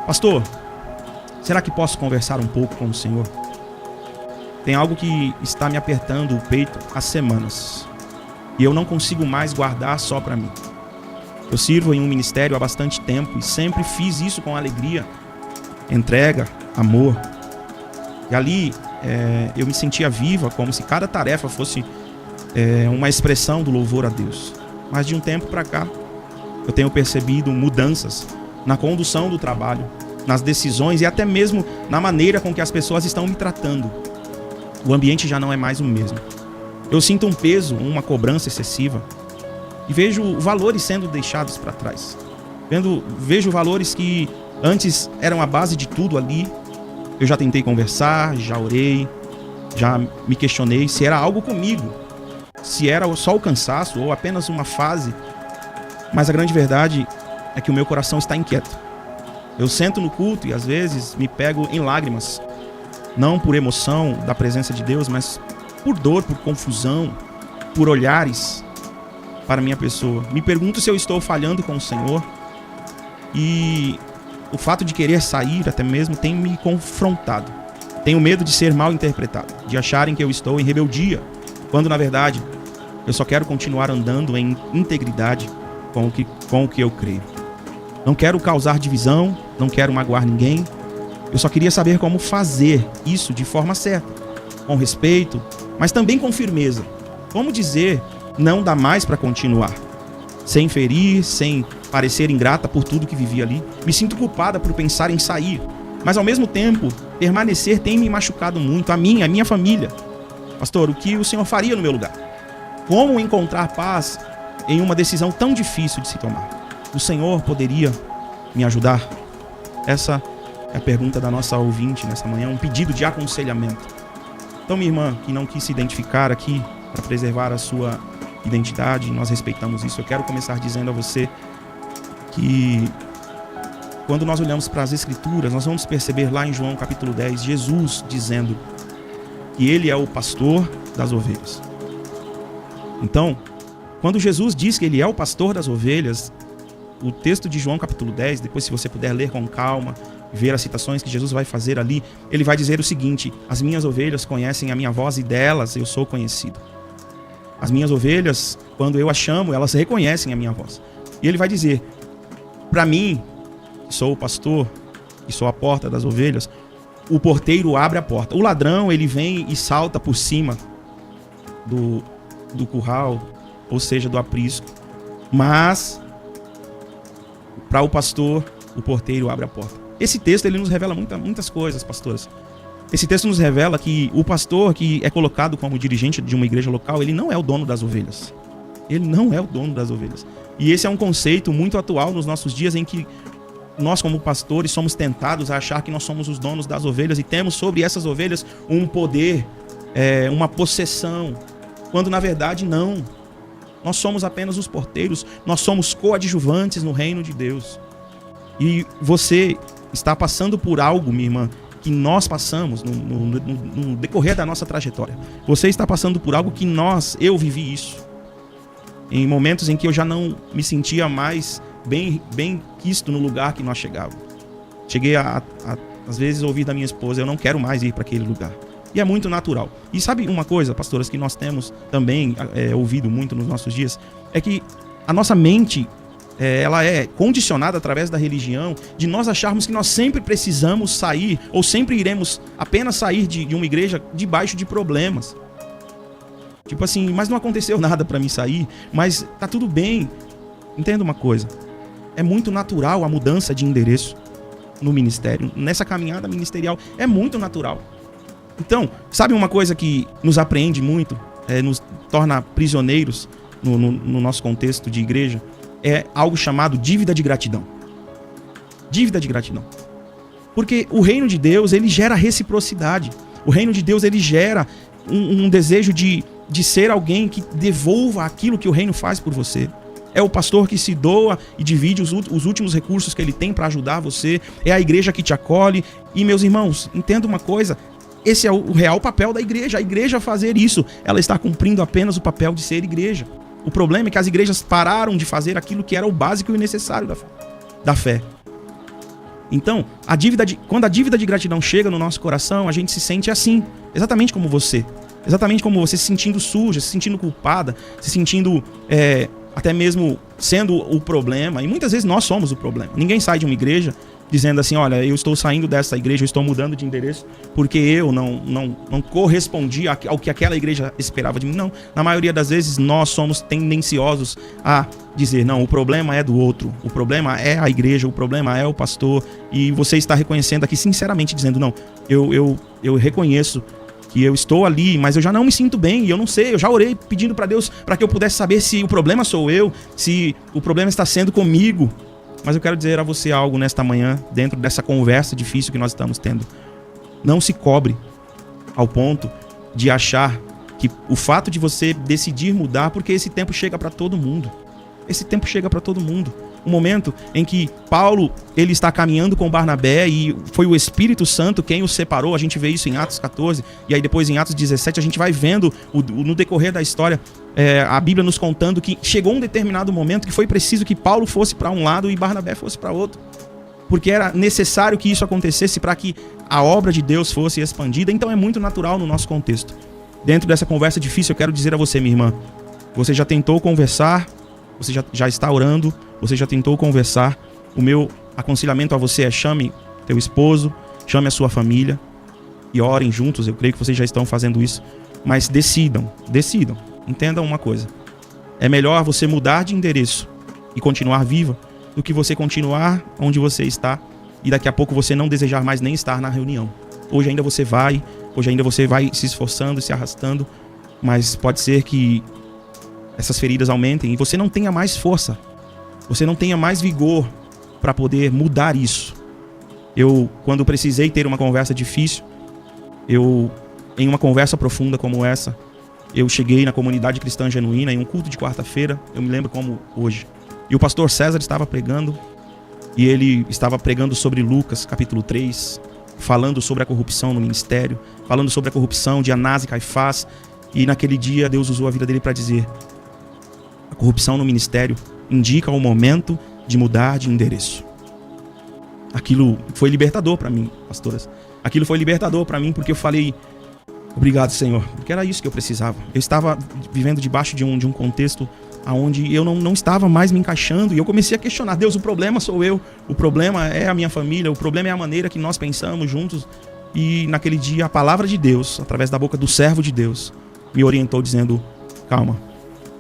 Pastor, será que posso conversar um pouco com o Senhor? Tem algo que está me apertando o peito há semanas e eu não consigo mais guardar só para mim. Eu sirvo em um ministério há bastante tempo e sempre fiz isso com alegria, entrega, amor. E ali eu me sentia viva, como se cada tarefa fosse uma expressão do louvor a Deus. Mas de um tempo para cá, eu tenho percebido mudanças na condução do trabalho, nas decisões e até mesmo na maneira com que as pessoas estão me tratando. O ambiente já não é mais o mesmo. Eu sinto um peso, uma cobrança excessiva e vejo valores sendo deixados para trás. Vejo valores que antes eram a base de tudo ali. Eu já tentei conversar, já orei, já me questionei se era algo comigo, se era só o cansaço ou apenas uma fase. Mas a grande verdade é que o meu coração está inquieto. Eu sento no culto e às vezes me pego em lágrimas, não por emoção da presença de Deus, mas por dor, por confusão, por olhares para minha pessoa. Me pergunto se eu estou falhando com o Senhor e o fato de querer sair até mesmo tem me confrontado. Tenho medo de ser mal interpretado, de acharem que eu estou em rebeldia, quando na verdade eu só quero continuar andando em integridade com o que eu creio. Não quero causar divisão, não quero magoar ninguém. Eu só queria saber como fazer isso de forma certa, com respeito, mas também com firmeza. Como dizer, não dá mais para continuar, sem ferir, sem parecer ingrata por tudo que vivi ali. Me sinto culpada por pensar em sair, mas ao mesmo tempo, permanecer tem me machucado muito, a minha família. Pastor, o que o Senhor faria no meu lugar? Como encontrar paz em uma decisão tão difícil de se tomar? O Senhor poderia me ajudar? Essa é a pergunta da nossa ouvinte nessa manhã, um pedido de aconselhamento. Então, minha irmã, que não quis se identificar aqui para preservar a sua identidade, nós respeitamos isso. Eu quero começar dizendo a você que quando nós olhamos para as Escrituras, nós vamos perceber lá em João capítulo 10, Jesus dizendo que Ele é o pastor das ovelhas. Então, quando Jesus diz que Ele é o pastor das ovelhas, o texto de João capítulo 10, depois se você puder ler com calma, ver as citações que Jesus vai fazer ali, ele vai dizer o seguinte: as minhas ovelhas conhecem a minha voz e delas eu sou conhecido. As minhas ovelhas, quando eu as chamo, elas reconhecem a minha voz. E ele vai dizer, para mim, que sou o pastor, que sou a porta das ovelhas, o porteiro abre a porta. O ladrão, ele vem e salta por cima do curral, ou seja, do aprisco. Mas para o pastor, o porteiro abre a porta. Esse texto ele nos revela muitas coisas, pastores. Esse texto nos revela que o pastor que é colocado como dirigente de uma igreja local, ele não é o dono das ovelhas. Ele não é o dono das ovelhas. E esse é um conceito muito atual nos nossos dias, em que nós como pastores somos tentados a achar que nós somos os donos das ovelhas e temos sobre essas ovelhas um poder, uma possessão, quando na verdade não. Nós somos apenas os porteiros, nós somos coadjuvantes no reino de Deus. E você está passando por algo, minha irmã, que nós passamos no decorrer da nossa trajetória. Você está passando por algo que eu vivi isso. Em momentos em que eu já não me sentia mais bem quisto no lugar que nós chegávamos. Cheguei às vezes, ouvir da minha esposa, eu não quero mais ir para aquele lugar. E é muito natural. E sabe uma coisa, pastoras, que nós temos também ouvido muito nos nossos dias? É que a nossa mente, ela é condicionada através da religião, de nós acharmos que nós sempre precisamos sair, ou sempre iremos apenas sair de uma igreja debaixo de problemas. Tipo assim, mas não aconteceu nada para mim sair, mas tá tudo bem. Entenda uma coisa, é muito natural a mudança de endereço no ministério, nessa caminhada ministerial, é muito natural. Então, sabe uma coisa que nos apreende muito, nos torna prisioneiros no nosso contexto de igreja? É algo chamado dívida de gratidão. Dívida de gratidão. Porque o reino de Deus, ele gera reciprocidade. O reino de Deus, ele gera um desejo de ser alguém que devolva aquilo que o reino faz por você. É o pastor que se doa e divide os últimos recursos que ele tem para ajudar você. É a igreja que te acolhe. E, meus irmãos, entenda uma coisa. Esse é o real papel da igreja. A igreja fazer isso, ela está cumprindo apenas o papel de ser igreja. O problema é que as igrejas pararam de fazer aquilo que era o básico e o necessário da fé. Então, quando a dívida de gratidão chega no nosso coração, a gente se sente assim, exatamente como você. Exatamente como você, se sentindo suja, se sentindo culpada, se sentindo até mesmo sendo o problema. E muitas vezes nós somos o problema. Ninguém sai de uma igreja dizendo assim, olha, eu estou saindo dessa igreja, eu estou mudando de endereço porque eu não correspondi ao que aquela igreja esperava de mim. Não, na maioria das vezes nós somos tendenciosos a dizer, não, o problema é do outro, o problema é a igreja, o problema é o pastor, e você está reconhecendo aqui sinceramente, dizendo, não, eu reconheço que eu estou ali, mas eu já não me sinto bem, e eu não sei, eu já orei pedindo para Deus para que eu pudesse saber se o problema sou eu, se o problema está sendo comigo. Mas eu quero dizer a você algo nesta manhã, dentro dessa conversa difícil que nós estamos tendo. Não se cobre ao ponto de achar que o fato de você decidir mudar, porque esse tempo chega para todo mundo. Esse tempo chega para todo mundo. Um momento em que Paulo, ele está caminhando com Barnabé e foi o Espírito Santo quem os separou. A gente vê isso em Atos 14 e aí depois em Atos 17 a gente vai vendo no decorrer da história a Bíblia nos contando que chegou um determinado momento que foi preciso que Paulo fosse para um lado e Barnabé fosse para outro. Porque era necessário que isso acontecesse para que a obra de Deus fosse expandida. Então é muito natural no nosso contexto. Dentro dessa conversa difícil eu quero dizer a você, minha irmã, você já tentou conversar, você já está orando, você já tentou conversar. O meu aconselhamento a você é: chame teu esposo, chame a sua família e orem juntos. Eu creio que vocês já estão fazendo isso. Mas decidam. Entendam uma coisa. É melhor você mudar de endereço e continuar viva do que você continuar onde você está e daqui a pouco você não desejar mais nem estar na reunião. Hoje ainda você vai se esforçando, se arrastando, mas pode ser que essas feridas aumentem e você não tenha mais força, você não tenha mais vigor para poder mudar isso. Eu, quando precisei ter uma conversa difícil, em uma conversa profunda como essa, eu cheguei na Comunidade Cristã Genuína em um culto de quarta-feira, eu me lembro como hoje. E o pastor César estava pregando, e ele estava pregando sobre Lucas, capítulo 3, falando sobre a corrupção no ministério, falando sobre a corrupção de Anás e Caifás. E naquele dia Deus usou a vida dele para dizer: a corrupção no ministério indica o momento de mudar de endereço. Aquilo foi libertador para mim, pastoras. Aquilo foi libertador para mim, porque eu falei: obrigado, Senhor, porque era isso que eu precisava. Eu estava vivendo debaixo de um contexto onde eu não estava mais me encaixando, e eu comecei a questionar: Deus, o problema sou eu, o problema é a minha família, o problema é a maneira que nós pensamos juntos. E naquele dia a palavra de Deus, através da boca do servo de Deus, me orientou dizendo: calma,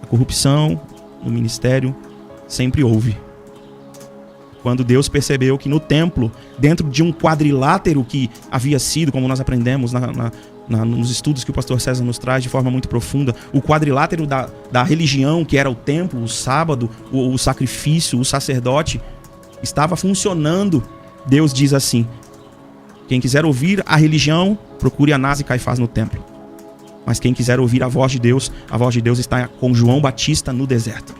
a corrupção no ministério sempre houve. Quando Deus percebeu que no templo, dentro de um quadrilátero que havia sido, como nós aprendemos nos estudos que o pastor César nos traz de forma muito profunda, o quadrilátero da religião, que era o templo, o sábado, o sacrifício, o sacerdote, estava funcionando. Deus diz assim: quem quiser ouvir a religião, procure Anás e Caifás no templo. Mas quem quiser ouvir a voz de Deus está com João Batista no deserto.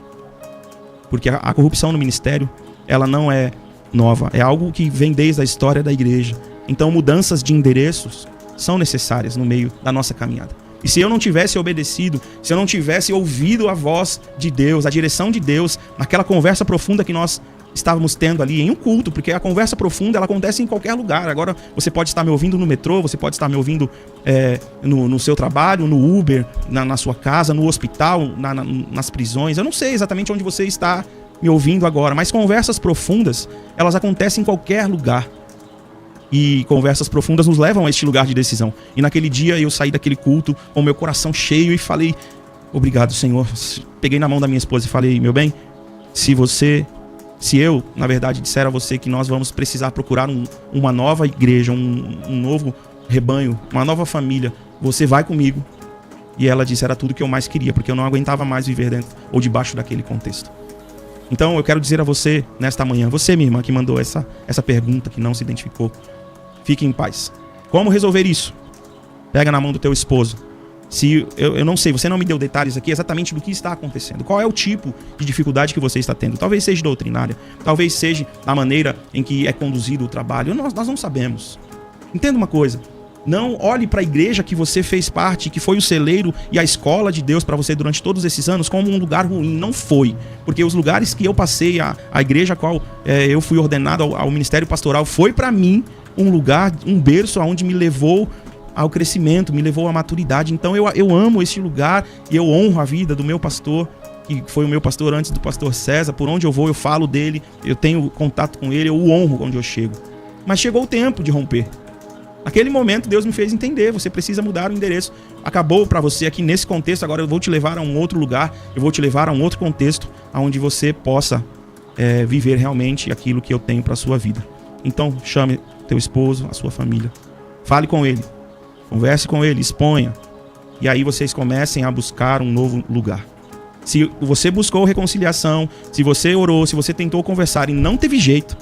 Porque a corrupção no ministério, ela não é nova, é algo que vem desde a história da igreja. Então mudanças de endereços são necessárias no meio da nossa caminhada. E se eu não tivesse obedecido, se eu não tivesse ouvido a voz de Deus, a direção de Deus, naquela conversa profunda que nós estávamos tendo ali em um culto, porque a conversa profunda ela acontece em qualquer lugar. Agora você pode estar me ouvindo no metrô, você pode estar me ouvindo no seu trabalho, no Uber, na sua casa, no hospital, nas prisões. Eu não sei exatamente onde você está me ouvindo agora, mas conversas profundas, elas acontecem em qualquer lugar. E conversas profundas nos levam a este lugar de decisão. E naquele dia eu saí daquele culto com o meu coração cheio e falei: obrigado, Senhor. Peguei na mão da minha esposa e falei: meu bem, se eu, na verdade, disser a você que nós vamos precisar procurar uma nova igreja, um novo rebanho, uma nova família, você vai comigo. E ela disse: era tudo que eu mais queria, porque eu não aguentava mais viver dentro ou debaixo daquele contexto. Então eu quero dizer a você, nesta manhã, você, minha irmã, que mandou essa pergunta, que não se identificou, fique em paz. Como resolver isso? Pega na mão do teu esposo. Se eu não sei, você não me deu detalhes aqui exatamente do que está acontecendo. Qual é o tipo de dificuldade que você está tendo? Talvez seja doutrinária, talvez seja a maneira em que é conduzido o trabalho. Nós não sabemos. Entenda uma coisa: Não olhe para a igreja que você fez parte, que foi o celeiro e a escola de Deus para você durante todos esses anos, como um lugar ruim. Não foi. Porque os lugares que eu passei, a igreja a qual eu fui ordenado ao ministério pastoral, foi para mim um lugar, um berço onde me levou ao crescimento, me levou à maturidade. Então eu amo esse lugar e eu honro a vida do meu pastor, que foi o meu pastor antes do pastor César. Por onde eu vou, eu falo dele, eu tenho contato com ele, eu o honro onde eu chego. Mas chegou o tempo de romper. Naquele momento, Deus me fez entender, você precisa mudar o endereço. Acabou para você aqui nesse contexto, agora eu vou te levar a um outro lugar, eu vou te levar a um outro contexto, onde você possa viver realmente aquilo que eu tenho para a sua vida. Então, chame teu esposo, a sua família, fale com ele, converse com ele, exponha, e aí vocês comecem a buscar um novo lugar. Se você buscou reconciliação, se você orou, se você tentou conversar e não teve jeito,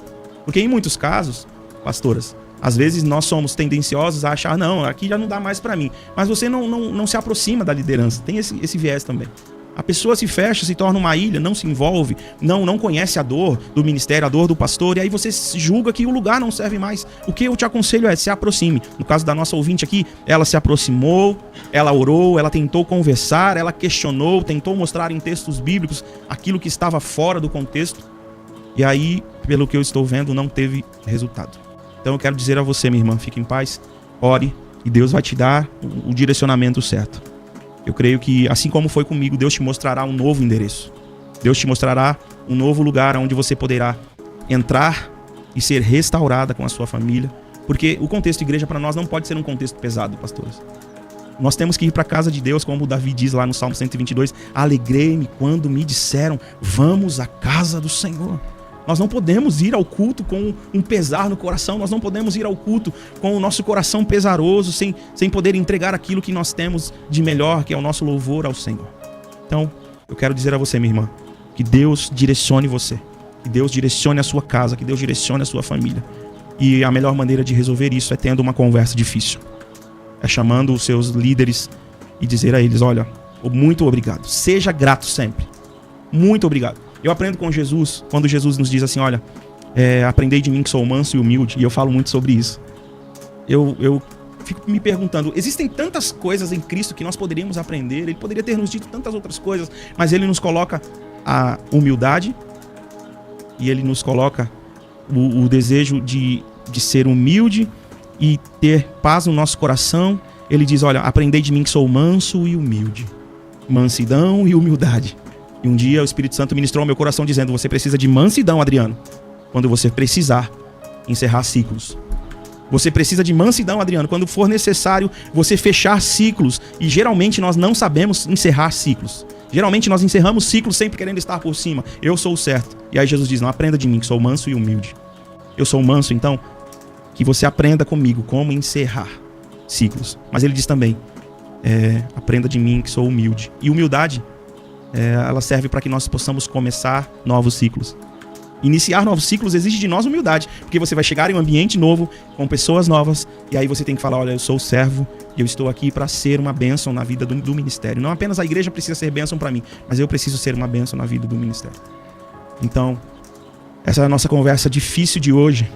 porque em muitos casos, pastoras, às vezes nós somos tendenciosos a achar, não, aqui já não dá mais para mim. Mas você não se aproxima da liderança. Tem esse viés também. A pessoa se fecha, se torna uma ilha, não se envolve, não conhece a dor do ministério, a dor do pastor, e aí você julga que o lugar não serve mais. O que eu te aconselho é, se aproxime. No caso da nossa ouvinte aqui, ela se aproximou, ela orou, ela tentou conversar, ela questionou, tentou mostrar em textos bíblicos aquilo que estava fora do contexto, e aí, pelo que eu estou vendo, não teve resultado. Então eu quero dizer a você, minha irmã, fique em paz, ore e Deus vai te dar o direcionamento certo. Eu creio que, assim como foi comigo, Deus te mostrará um novo endereço. Deus te mostrará um novo lugar onde você poderá entrar e ser restaurada com a sua família. Porque o contexto de igreja para nós não pode ser um contexto pesado, pastores. Nós temos que ir para a casa de Deus, como Davi diz lá no Salmo 122, alegrei-me quando me disseram, vamos à casa do Senhor. Nós não podemos ir ao culto com um pesar no coração, nós não podemos ir ao culto com o nosso coração pesaroso, sem poder entregar aquilo que nós temos de melhor, que é o nosso louvor ao Senhor. Então, eu quero dizer a você, minha irmã, que Deus direcione você, que Deus direcione a sua casa, que Deus direcione a sua família. E a melhor maneira de resolver isso é tendo uma conversa difícil. É chamando os seus líderes e dizer a eles, olha, muito obrigado, seja grato sempre, muito obrigado. Eu aprendo com Jesus, quando Jesus nos diz assim, olha, aprendei de mim que sou manso e humilde, e eu falo muito sobre isso. Eu fico me perguntando, existem tantas coisas em Cristo que nós poderíamos aprender, Ele poderia ter nos dito tantas outras coisas, mas Ele nos coloca a humildade, e Ele nos coloca o desejo de ser humilde e ter paz no nosso coração. Ele diz, olha, aprendei de mim que sou manso e humilde. Mansidão e humildade. E um dia o Espírito Santo ministrou ao meu coração dizendo, você precisa de mansidão, Adriano, quando você precisar encerrar ciclos. Você precisa de mansidão, Adriano, quando for necessário você fechar ciclos. E geralmente nós não sabemos encerrar ciclos. Geralmente nós encerramos ciclos sempre querendo estar por cima. Eu sou o certo. E aí Jesus diz, não, aprenda de mim que sou manso e humilde. Eu sou manso, então, que você aprenda comigo como encerrar ciclos. Mas ele diz também, aprenda de mim que sou humilde. E humildade, ela serve para que nós possamos começar novos ciclos. Iniciar novos ciclos exige de nós humildade, porque você vai chegar em um ambiente novo, com pessoas novas, e aí você tem que falar, olha, eu sou o servo, e eu estou aqui para ser uma bênção na vida do ministério. Não apenas a igreja precisa ser bênção para mim, mas eu preciso ser uma bênção na vida do ministério. Então, essa é a nossa conversa difícil de hoje,